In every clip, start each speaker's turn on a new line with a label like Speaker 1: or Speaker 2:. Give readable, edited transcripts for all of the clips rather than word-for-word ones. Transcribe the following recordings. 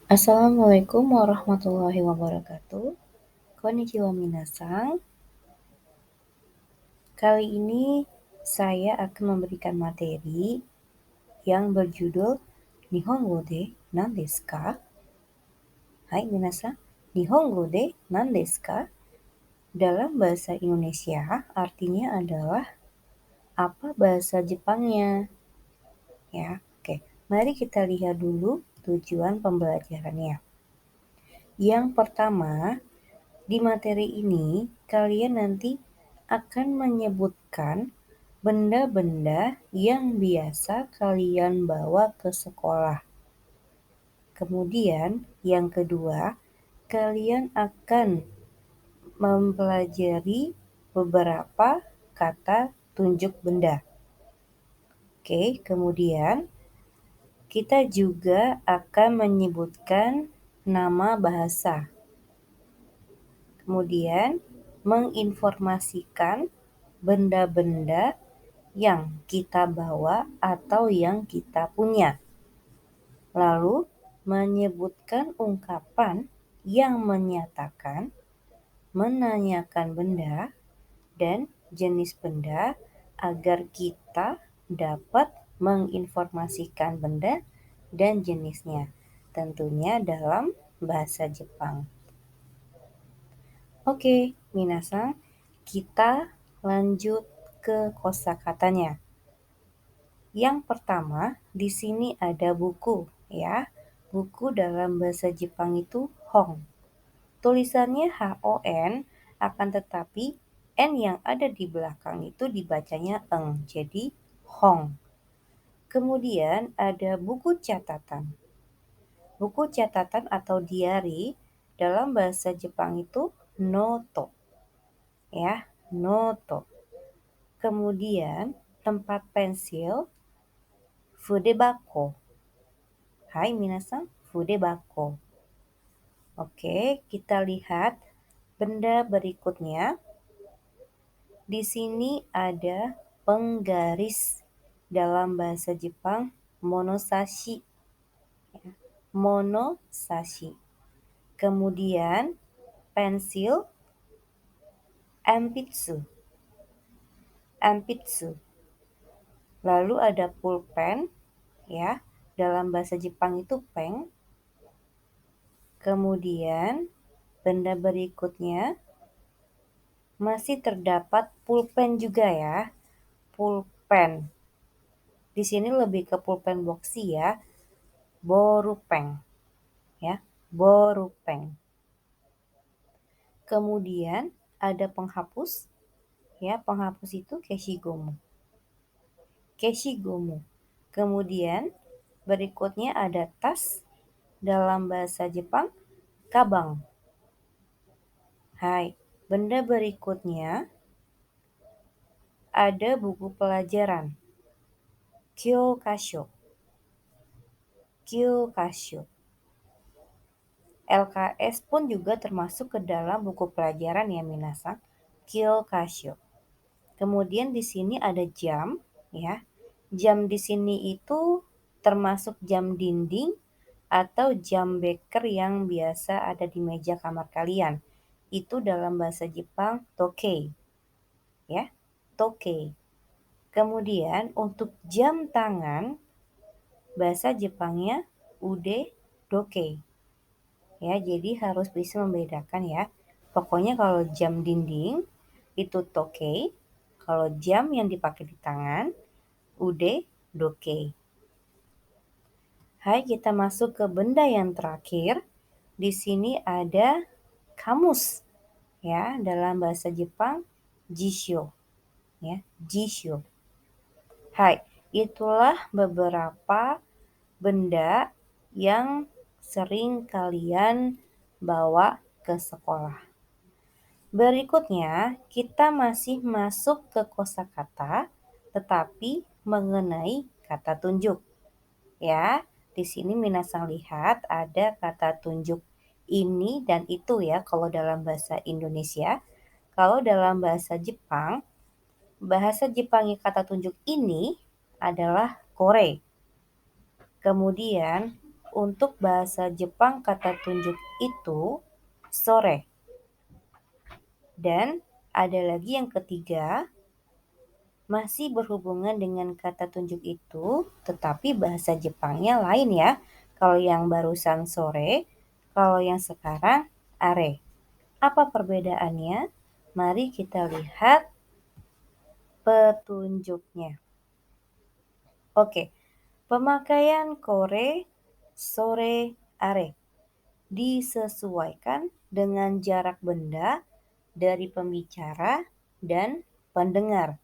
Speaker 1: Assalamualaikum warahmatullahi wabarakatuh. Konnichiwa minasan. Kali ini saya akan memberikan materi yang berjudul Nihongo de nan desu ka? Hai minasan, Nihongo de nan desu ka? Dalam bahasa Indonesia artinya adalah apa bahasa Jepangnya? Ya, oke. Mari kita lihat dulu tujuan pembelajarannya. Yang pertama, di materi ini, kalian nanti akan menyebutkan benda-benda yang biasa kalian bawa ke sekolah. Kemudian, yang kedua, kalian akan mempelajari beberapa kata tunjuk benda. Oke, kemudian kita juga akan menyebutkan nama bahasa. Kemudian, menginformasikan benda-benda yang kita bawa atau yang kita punya. Lalu, menyebutkan ungkapan yang menyatakan, menanyakan benda, dan jenis benda agar kita dapat menginformasikan benda dan jenisnya. Tentunya dalam bahasa Jepang. Oke, minasan, kita lanjut ke kosakatanya. Yang pertama, di sini ada buku, ya. Buku dalam bahasa Jepang itu hong. Tulisannya H-O-N, akan tetapi N yang ada di belakang itu dibacanya eng, jadi hong. Kemudian ada buku catatan. Buku catatan atau diary dalam bahasa Jepang itu noto. Ya, noto. Kemudian tempat pensil fudebako. Hai minasan, fudebako. Oke, kita lihat benda berikutnya. Di sini ada penggaris dalam bahasa Jepang monosashi. Monosashi. Kemudian pensil ambitsu. Ambitsu. Lalu ada pulpen, ya. Dalam bahasa Jepang itu peng. Kemudian benda berikutnya masih terdapat pulpen juga ya. Pulpen. Di sini lebih ke pulpen boxy ya. Borupeng. Ya, borupeng. Kemudian ada penghapus. Ya, penghapus itu keshigomu. Keshigomu. Kemudian berikutnya ada tas. Dalam bahasa Jepang, kabang. Hai, benda berikutnya ada buku pelajaran. Kyokasho. Kyokasho. LKS pun juga termasuk ke dalam buku pelajaran ya minasan. Kyokasho. Kemudian di sini ada jam ya. Jam di sini itu termasuk jam dinding atau jam beker yang biasa ada di meja kamar kalian. Itu dalam bahasa Jepang tokei. Ya, tokei. Kemudian untuk jam tangan bahasa Jepangnya ude dokei. Ya, jadi harus bisa membedakan ya. Pokoknya kalau jam dinding itu tokei, kalau jam yang dipakai di tangan ude dokei. Hai, kita masuk ke benda yang terakhir. Di sini ada kamus. Ya, dalam bahasa Jepang jisho. Ya, jisho. Hai, itulah beberapa benda yang sering kalian bawa ke sekolah. Berikutnya, kita masih masuk ke kosakata, tetapi mengenai kata tunjuk. Ya, di sini minasan lihat ada kata tunjuk ini dan itu ya kalau dalam bahasa Indonesia. Kalau dalam bahasa Jepang kata tunjuk ini adalah kore. Kemudian untuk bahasa Jepang kata tunjuk itu sore. Dan ada lagi yang ketiga, masih berhubungan dengan kata tunjuk itu, tetapi bahasa Jepangnya lain ya. Kalau yang barusan sore, kalau yang sekarang are. Apa perbedaannya? Mari kita lihat petunjuknya. Oke, pemakaian kore, sore, are disesuaikan dengan jarak benda dari pembicara dan pendengar.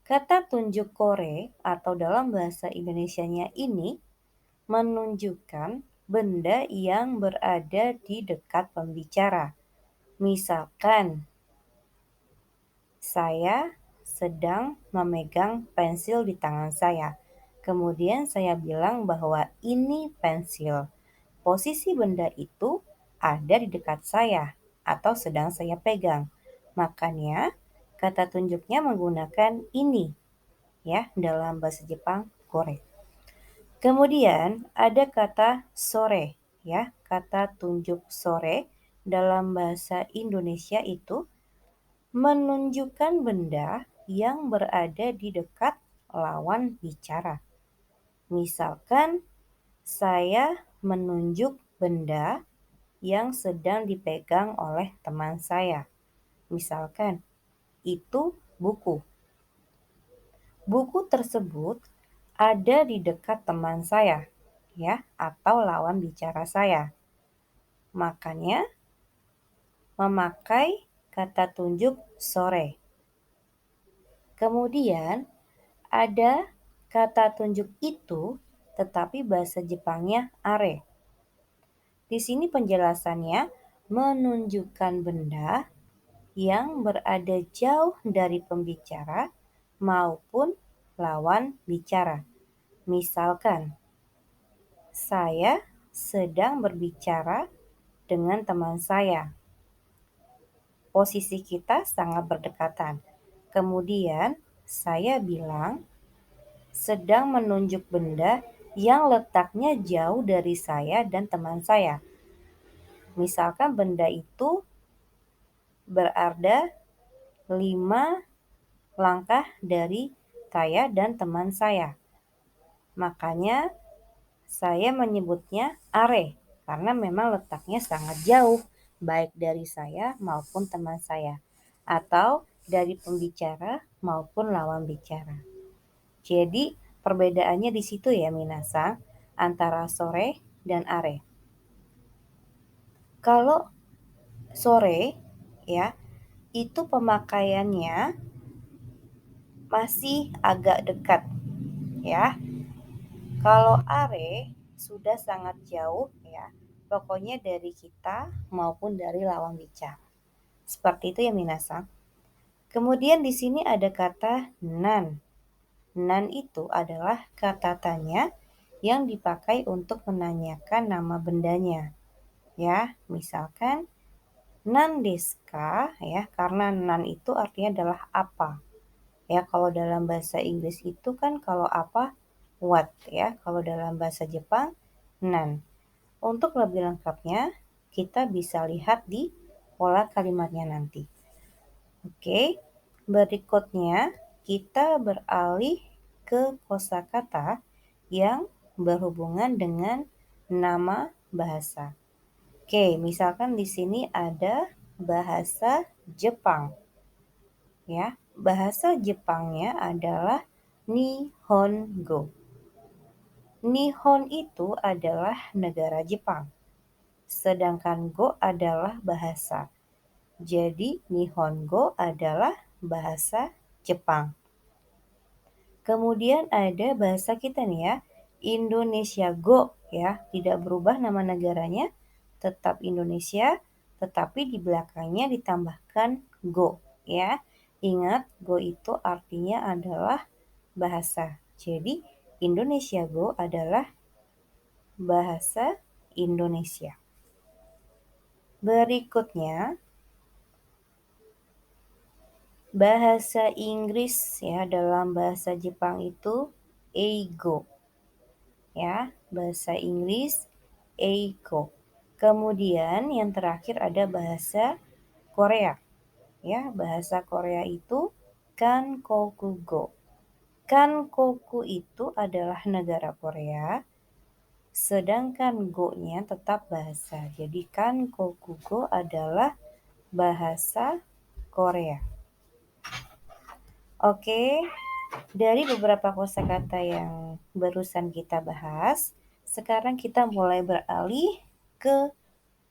Speaker 1: Kata tunjuk kore atau dalam bahasa Indonesianya ini menunjukkan benda yang berada di dekat pembicara. Misalkan, saya sedang memegang pensil di tangan saya. Kemudian saya bilang bahwa ini pensil. Posisi benda itu ada di dekat saya atau sedang saya pegang. Makanya kata tunjuknya menggunakan ini ya dalam bahasa Jepang kore. Kemudian ada kata sore ya. Kata tunjuk sore dalam bahasa Indonesia itu menunjukkan benda yang berada di dekat lawan bicara. Misalkan saya menunjuk benda yang sedang dipegang oleh teman saya. Misalkan, itu buku. Buku tersebut ada di dekat teman saya, ya, atau lawan bicara saya. Makanya memakai kata tunjuk sore. Kemudian ada kata tunjuk itu, tetapi bahasa Jepangnya are. Di sini penjelasannya menunjukkan benda yang berada jauh dari pembicara maupun lawan bicara. Misalkan, saya sedang berbicara dengan teman saya. Posisi kita sangat berdekatan. Kemudian saya bilang sedang menunjuk benda yang letaknya jauh dari saya dan teman saya. Misalkan benda itu berada 5 langkah dari saya dan teman saya. Makanya saya menyebutnya are karena memang letaknya sangat jauh baik dari saya maupun teman saya atau dari pembicara maupun lawan bicara. Jadi perbedaannya di situ ya minasang antara sore dan are. Kalau sore ya itu pemakaiannya masih agak dekat ya. Kalau are sudah sangat jauh ya. Pokoknya dari kita maupun dari lawan bicara. Seperti itu ya minasang. Kemudian di sini ada kata nan. Nan itu adalah kata tanya yang dipakai untuk menanyakan nama bendanya. Ya, misalkan nan desu ka ya, karena nan itu artinya adalah apa. Ya, kalau dalam bahasa Inggris itu kan kalau apa what ya. Kalau dalam bahasa Jepang nan. Untuk lebih lengkapnya kita bisa lihat di pola kalimatnya nanti. Oke, berikutnya kita beralih ke kosakata yang berhubungan dengan nama bahasa. Oke, misalkan di sini ada bahasa Jepang. Ya, bahasa Jepangnya adalah Nihongo. Nihon itu adalah negara Jepang, sedangkan go adalah bahasa. Jadi Nihongo adalah bahasa Jepang. Kemudian ada bahasa kita nih ya, Indonesia Go ya, tidak berubah nama negaranya, tetap Indonesia, tetapi di belakangnya ditambahkan Go ya. Ingat, Go itu artinya adalah bahasa. Jadi Indonesia Go adalah bahasa Indonesia. Berikutnya, bahasa Inggris ya dalam bahasa Jepang itu eigo. ya. Bahasa Inggris eiko. Kemudian yang terakhir ada bahasa Korea, ya. Bahasa Korea itu Kankokugo. Kankoku itu adalah negara Korea, sedangkan go-nya tetap bahasa. Jadi Kankokugo adalah bahasa Korea. Oke, dari beberapa kosakata yang barusan kita bahas, sekarang kita mulai beralih ke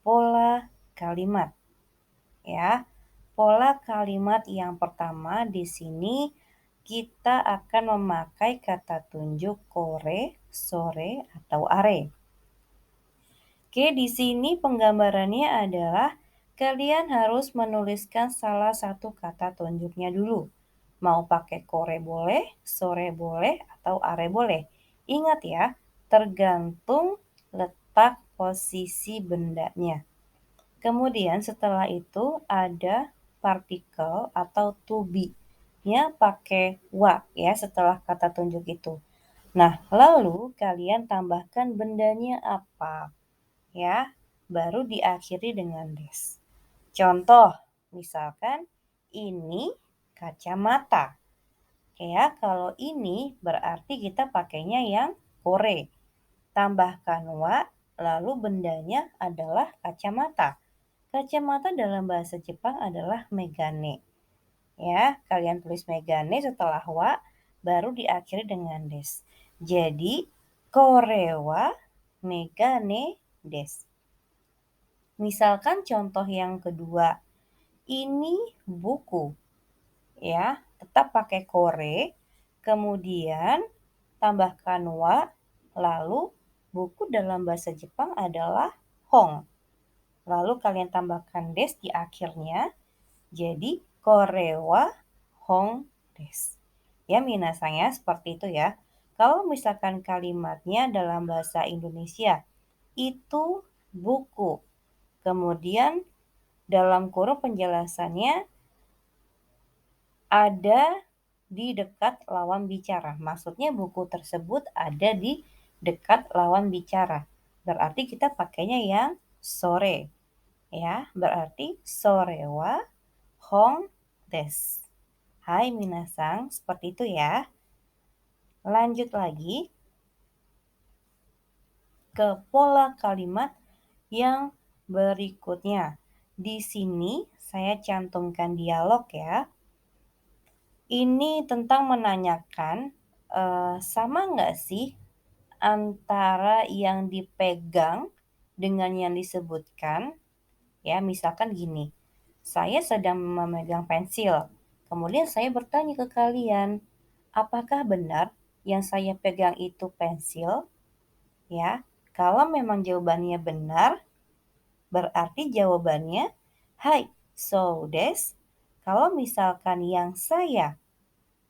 Speaker 1: pola kalimat, ya. Pola kalimat yang pertama di sini kita akan memakai kata tunjuk kore, sore, atau are. Oke, di sini penggambarannya adalah kalian harus menuliskan salah satu kata tunjuknya dulu. Mau pakai kore boleh, sore boleh, atau are boleh. Ingat ya, tergantung letak posisi bendanya. Kemudian setelah itu ada partikel atau to be-nya pakai wa ya setelah kata tunjuk itu. Nah, lalu kalian tambahkan bendanya apa ya, baru diakhiri dengan des. Contoh, misalkan ini kacamata. Ya, kalau ini berarti kita pakainya yang kore. Tambahkan wa, lalu bendanya adalah kacamata. Kacamata dalam bahasa Jepang adalah megane. Ya, kalian tulis megane setelah wa, baru diakhiri dengan des. Jadi, kore wa megane des. Misalkan contoh yang kedua, ini buku. Ya, tetap pakai kore, kemudian tambahkan wa, lalu buku dalam bahasa Jepang adalah hong. Lalu kalian tambahkan des di akhirnya, jadi kore wa hong des. Ya, minasanya seperti itu ya. Kalau misalkan kalimatnya dalam bahasa Indonesia, itu buku. Kemudian dalam kurung penjelasannya ada di dekat lawan bicara. Maksudnya buku tersebut ada di dekat lawan bicara. Berarti kita pakainya yang sore. Ya, berarti sore wa hong des. Hai minasang, seperti itu ya. Lanjut lagi ke pola kalimat yang berikutnya. Di sini saya cantumkan dialog ya. Ini tentang menanyakan, sama nggak sih antara yang dipegang dengan yang disebutkan? Ya, misalkan gini, saya sedang memegang pensil, kemudian saya bertanya ke kalian, apakah benar yang saya pegang itu pensil? Ya, kalau memang jawabannya benar, berarti jawabannya hai, so des. Kalau misalkan yang saya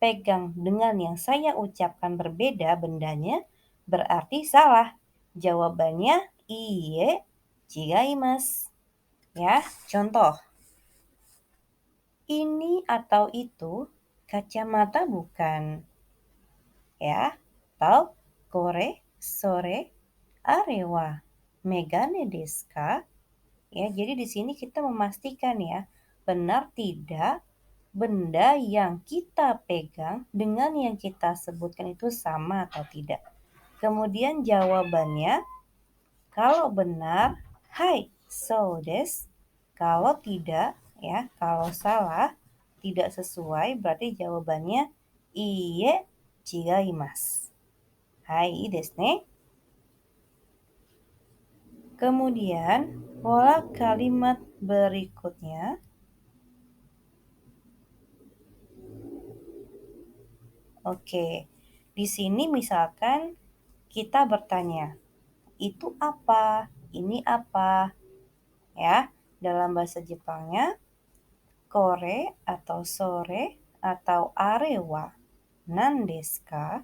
Speaker 1: pegang dengan yang saya ucapkan berbeda bendanya, berarti salah. Jawabannya iye chigaimasu. Ya, contoh. Ini atau itu kacamata bukan. Ya, atau kore, sore, arewa, megane desu ka? Ya, jadi di sini kita memastikan ya, benar tidak benda yang kita pegang dengan yang kita sebutkan itu sama atau tidak. Kemudian jawabannya, kalau benar, hai, so desu. Kalau tidak, ya, kalau salah, tidak sesuai, berarti jawabannya iye chigaimasu. Hai desu ne. Kemudian, pola kalimat berikutnya. Oke, di sini misalkan kita bertanya, itu apa? Ini apa? Ya, dalam bahasa Jepangnya, kore atau sore atau arewa nandeska,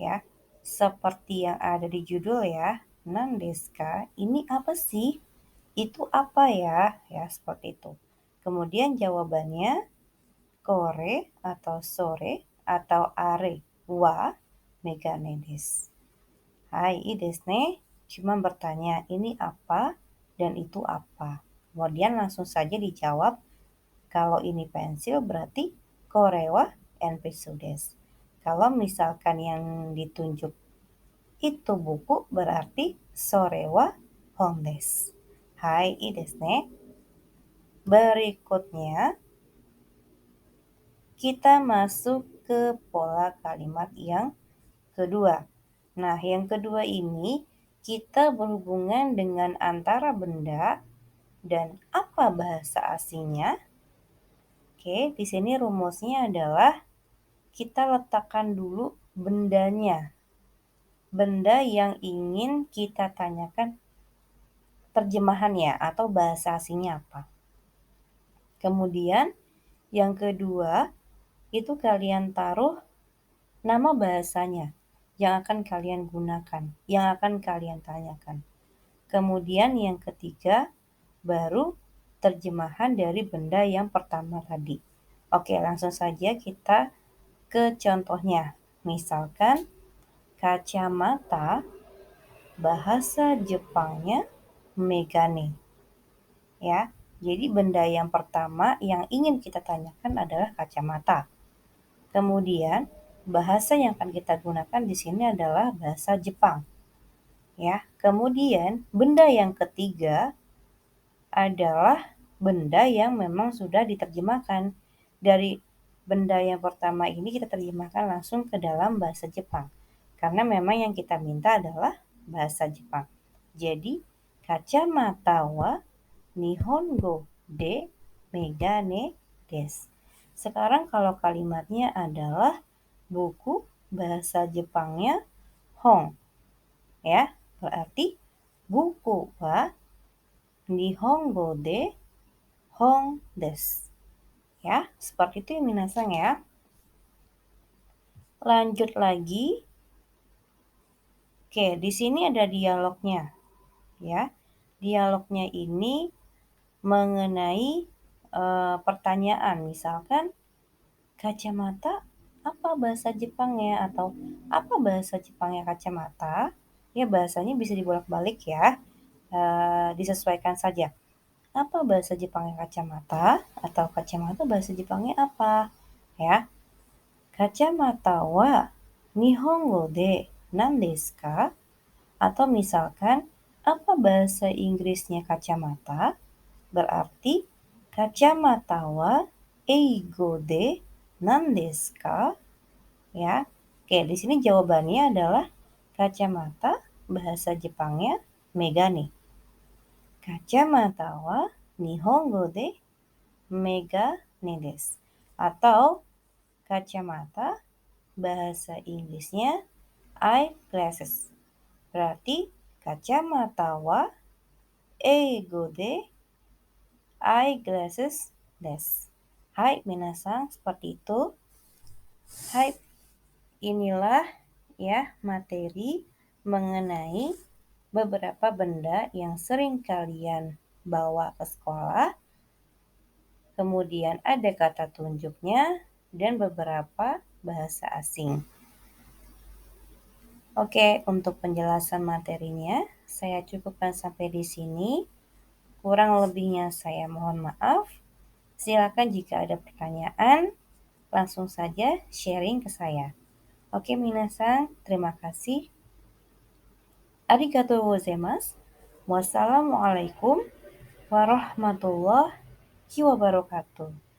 Speaker 1: ya, seperti yang ada di judul ya, nandeska, ini apa sih? Itu apa ya? Ya, seperti itu. Kemudian jawabannya, kore atau sore atau are wa megane desu. Hai, i desu ne. Cuma bertanya, ini apa dan itu apa. Kemudian langsung saja dijawab, kalau ini pensil berarti kore wa enpitsu desu. Kalau misalkan yang ditunjuk itu buku berarti sore wa hon desu. Hai, i desu ne. Berikutnya kita masuk ke pola kalimat yang kedua. Nah, yang kedua ini kita berhubungan dengan antara benda dan apa bahasa asingnya. Oke, di sini rumusnya adalah kita letakkan dulu bendanya. Benda yang ingin kita tanyakan terjemahannya atau bahasa asingnya apa. Kemudian yang kedua itu kalian taruh nama bahasanya yang akan kalian gunakan, yang akan kalian tanyakan. Kemudian yang ketiga baru terjemahan dari benda yang pertama tadi. Oke, langsung saja kita ke contohnya. Misalkan kacamata, bahasa Jepangnya megane. Ya, jadi benda yang pertama yang ingin kita tanyakan adalah kacamata. Kemudian bahasa yang akan kita gunakan di sini adalah bahasa Jepang. Ya, kemudian benda yang ketiga adalah benda yang memang sudah diterjemahkan. Dari benda yang pertama ini kita terjemahkan langsung ke dalam bahasa Jepang. Karena memang yang kita minta adalah bahasa Jepang. Jadi, kacamata wa nihongo de megane desu. Sekarang kalau kalimatnya adalah buku bahasa Jepangnya hon. Ya, berarti buku wa nihongo de hon desu. Ya, seperti itu ya minasang ya. Lanjut lagi. Oke, di sini ada dialognya. Ya, dialognya ini mengenai pertanyaan. Misalkan, kacamata apa bahasa Jepangnya atau apa bahasa Jepangnya kacamata? Ya, bahasanya bisa dibolak-balik ya. Disesuaikan saja. Apa bahasa Jepangnya kacamata atau kacamata bahasa Jepangnya apa? Ya. Kacamata wa nihongo de nan desu ka? Atau misalkan, apa bahasa Inggrisnya kacamata? Berarti kacamata wa eigo de nan desu ka? Ya. Oke, di sini jawabannya adalah kacamata bahasa Jepangnya megane. Kacamata wa nihongo de megane desu. Atau kacamata bahasa Inggrisnya eyeglasses. Berarti kacamata wa eigo de eyeglasses desu. Hai minasang, seperti itu. Hai, inilah ya materi mengenai beberapa benda yang sering kalian bawa ke sekolah. Kemudian ada kata tunjuknya dan beberapa bahasa asing. Oke, untuk penjelasan materinya saya cukupkan sampai di sini. Kurang lebihnya saya mohon maaf. Silakan jika ada pertanyaan, langsung saja sharing ke saya. Oke, minasan, terima kasih. Arigatou gozaimasu. Wassalamualaikum warahmatullahi wabarakatuh.